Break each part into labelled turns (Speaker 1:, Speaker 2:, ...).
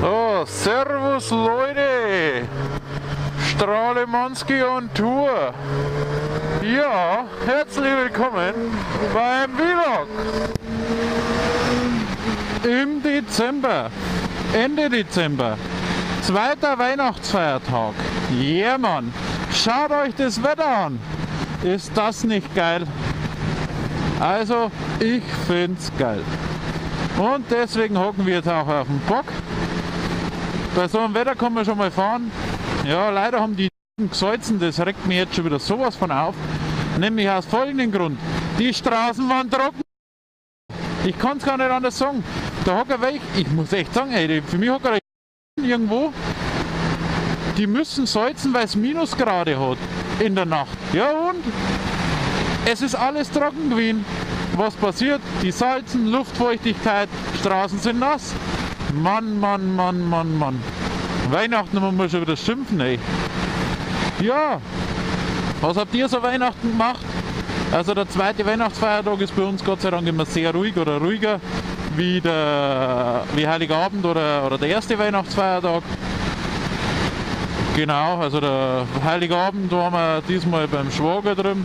Speaker 1: Oh, servus Leute! Strahlemanski on Tour! Ja, herzlich willkommen beim Vlog! Im Dezember, Ende Dezember, zweiter Weihnachtsfeiertag. Ja Mann, schaut euch das Wetter an! Ist das nicht geil? Also, ich find's geil. Und deswegen hocken wir jetzt auch auf dem Bock. Bei so einem Wetter kann man schon mal fahren. Ja, leider haben die gesalzen, das regt mich jetzt schon wieder sowas von auf. Nämlich aus folgendem Grund. Die Straßen waren trocken. Ich kann es gar nicht anders sagen. Da hocken welche, ich muss echt sagen, ey, für mich hocken irgendwo, die müssen salzen, weil es Minusgrade hat in der Nacht. Ja und? Es ist alles trocken gewesen. Was passiert? Die salzen, Luftfeuchtigkeit, Straßen sind nass. Mann, Mann, Mann, Mann, Mann. Weihnachten muss man schon wieder schimpfen, ey. Ja, was habt ihr so Weihnachten gemacht? Also der zweite Weihnachtsfeiertag ist bei uns Gott sei Dank immer sehr ruhig oder ruhiger wie Heiligabend oder der erste Weihnachtsfeiertag. Genau, also der Heiligabend waren wir diesmal beim Schwager drüben.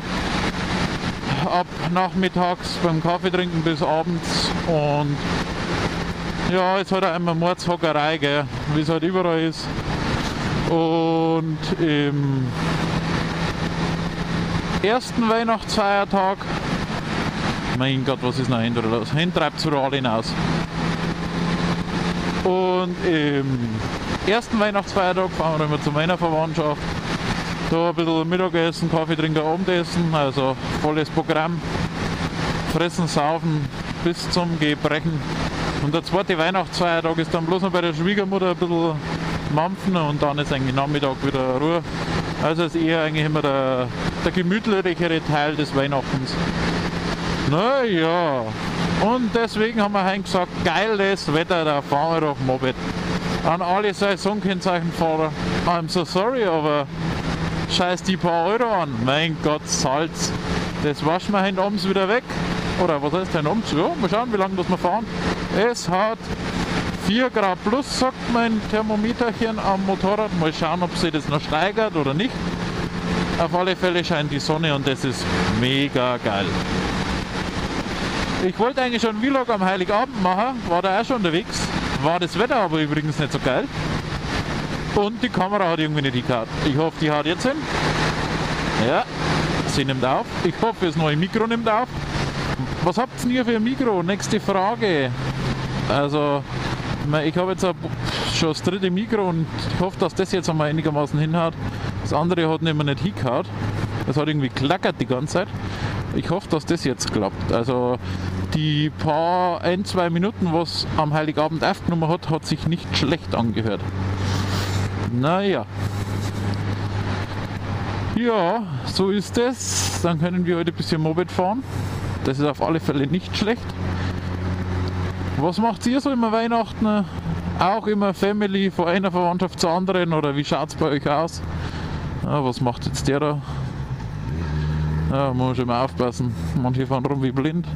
Speaker 1: Ab nachmittags beim Kaffee trinken bis abends und ja, jetzt hat er einmal Mordshockerei, gell, wie es halt überall ist. Und im ersten Weihnachtsfeiertag, mein Gott, was ist noch hinter los? Hintreibt zu Rahl hinaus. Und im ersten Weihnachtsfeiertag fahren wir immer zu meiner Verwandtschaft. Da ein bisschen Mittagessen, Kaffee trinken, Abendessen, also volles Programm. Fressen, saufen bis zum Gebrechen. Und der zweite Weihnachtsfeiertag ist dann bloß noch bei der Schwiegermutter ein bisschen mampfen und dann ist eigentlich Nachmittag wieder Ruhe. Also ist eher eigentlich immer der gemütlichere Teil des Weihnachtens. Naja, und deswegen haben wir heute gesagt, geiles Wetter, da fahren wir doch Moped. An alle Saisonkennzeichenfahrer, I'm so sorry, aber scheiß die paar Euro an. Mein Gott, Salz, das waschen wir heute abends wieder weg. Oder was heißt denn abends? Ja, mal schauen, wie lange das wir fahren. Es hat 4 Grad plus, sagt mein Thermometerchen am Motorrad. Mal schauen, ob sich das noch steigert oder nicht. Auf alle Fälle scheint die Sonne und das ist mega geil. Ich wollte eigentlich schon einen Vlog am Heiligabend machen, war da auch schon unterwegs. War das Wetter aber übrigens nicht so geil. Und die Kamera hat irgendwie nicht hingehauen. Ich hoffe, die haut jetzt hin. Ja, sie nimmt auf. Ich hoffe, das neue Mikro nimmt auf. Was habt ihr für ein Mikro? Nächste Frage. Also, ich habe jetzt schon das dritte Mikro und ich hoffe, dass das jetzt einmal einigermaßen hinhaut. Das andere hat nämlich nicht hingehauen. Das hat irgendwie klackert die ganze Zeit. Ich hoffe, dass das jetzt klappt. Also, die paar 1-2 Minuten, was am Heiligabend aufgenommen hat, hat sich nicht schlecht angehört. Naja. Ja, so ist es. Dann können wir heute ein bisschen Moped fahren. Das ist auf alle Fälle nicht schlecht. Was macht ihr so immer Weihnachten? Auch immer Family von einer Verwandtschaft zur anderen oder wie schaut es bei euch aus? Ja, was macht jetzt der da? Ja, muss ich immer aufpassen. Manche fahren rum wie blind.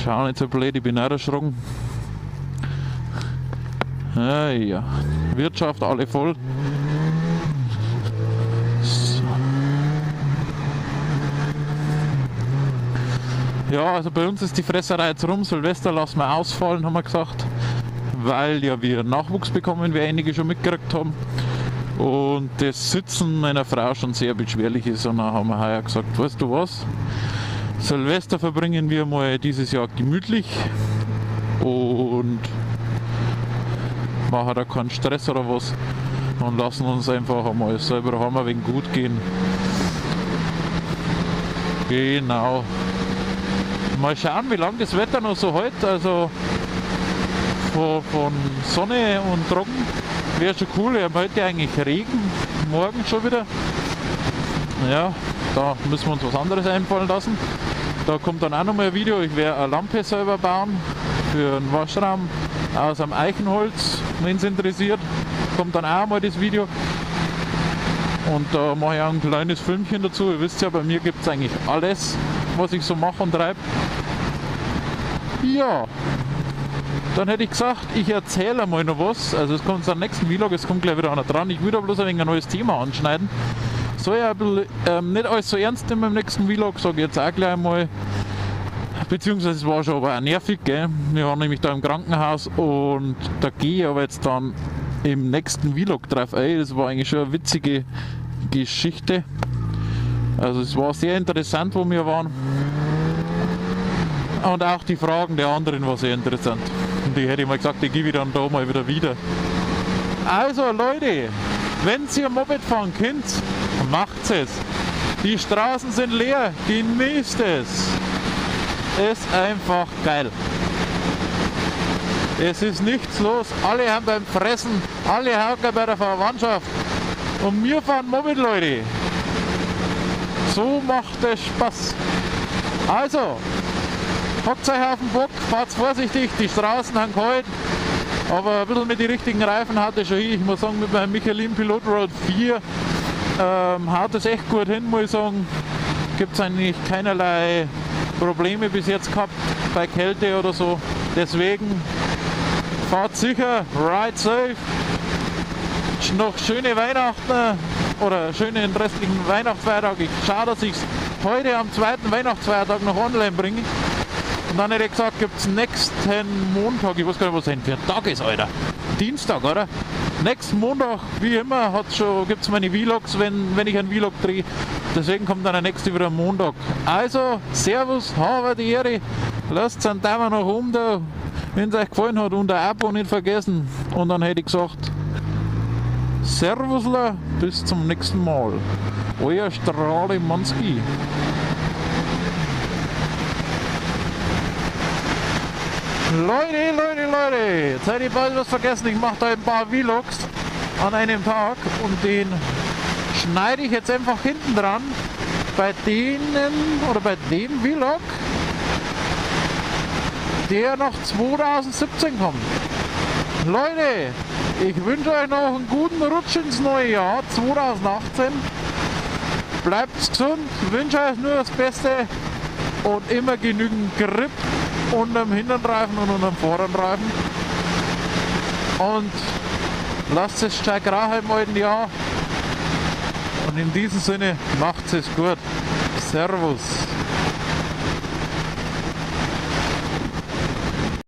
Speaker 1: Schau nicht so blöd, ich bin auch erschrocken. Ja, Wirtschaft alle voll. Ja, also bei uns ist die Fresserei jetzt rum. Silvester lassen wir ausfallen, haben wir gesagt. Weil ja wir Nachwuchs bekommen, wie einige schon mitgekriegt haben. Und das Sitzen meiner Frau schon sehr beschwerlich ist. Und dann haben wir heuer gesagt, weißt du was? Silvester verbringen wir mal dieses Jahr gemütlich. Und machen da keinen Stress oder was. Und lassen uns einfach einmal selber haben ein wenig gut gehen. Genau. Mal schauen, wie lange das Wetter noch so hält. Also von Sonne und Trocken wäre schon cool. Wir haben heute eigentlich Regen, morgen schon wieder. Ja, da müssen wir uns was anderes einfallen lassen. Da kommt dann auch noch mal ein Video. Ich werde eine Lampe selber bauen für einen Waschraum aus einem Eichenholz, wenn es interessiert. Kommt dann auch mal das Video. Und da mache ich auch ein kleines Filmchen dazu. Ihr wisst ja, bei mir gibt es eigentlich alles, was ich so mache und treibe. Ja, dann hätte ich gesagt, ich erzähle einmal noch was. Also es kommt am nächsten Vlog, es kommt gleich wieder einer dran. Ich würde bloß ein wenig ein neues Thema anschneiden. Soll ja ein bisschen, nicht alles so ernst nehmen im nächsten Vlog, sage ich jetzt auch gleich mal. Beziehungsweise es war schon aber auch nervig, gell? Wir waren nämlich da im Krankenhaus und da gehe ich aber jetzt dann im nächsten Vlog drauf ein. Das war eigentlich schon eine witzige Geschichte. Also es war sehr interessant, wo wir waren. Und auch die Fragen der anderen war sehr interessant. Und die hätte ich mal gesagt, die gebe ich dann da mal wieder. Also Leute, wenn ihr Moped fahren könnt, macht es. Die Straßen sind leer, genießt es. Ist einfach geil. Es ist nichts los, alle haben beim Fressen, alle hocken bei der Verwandtschaft. Und wir fahren Moped, Leute. So macht es Spaß. Also, hockt euch auf den Bock, fahrt vorsichtig, die Straßen haben kalt, aber ein bisschen mit den richtigen Reifen haut es schon hin. Ich muss sagen, mit meinem Michelin Pilot Road 4 haut es echt gut hin, muss ich sagen. Gibt es eigentlich keinerlei Probleme bis jetzt gehabt bei Kälte oder so. Deswegen fahrt sicher, ride safe. Noch schöne Weihnachten oder schönen restlichen Weihnachtsfeiertag. Ich schaue, dass ich es heute am zweiten Weihnachtsfeiertag noch online bringe. Und dann hätte ich gesagt, gibt es nächsten Montag, ich weiß gar nicht, was das für ein Tag ist, Alter. Dienstag, oder? Nächsten Montag, wie immer, gibt es meine Vlogs, wenn ich einen Vlog drehe. Deswegen kommt dann der nächste wieder am Montag. Also, Servus, habe die Ehre. Lasst einen Daumen nach oben da, wenn es euch gefallen hat, und ein Abo nicht vergessen. Und dann hätte ich gesagt, Servusla, bis zum nächsten Mal. Euer Strahle Manski. Leute, jetzt hätte ich bald was vergessen. Ich mache da ein paar Vlogs an einem Tag und den schneide ich jetzt einfach hinten dran bei denen oder bei dem Vlog, der noch 2017 kommt. Leute, ich wünsche euch noch einen guten Rutsch ins neue Jahr 2018. Bleibt gesund, wünsche euch nur das Beste und immer genügend Grip unterm Hinterreifen und unterm Vorderreifen. Und lasst es stark rauchen im alten Jahr. Und in diesem Sinne, macht es gut. Servus.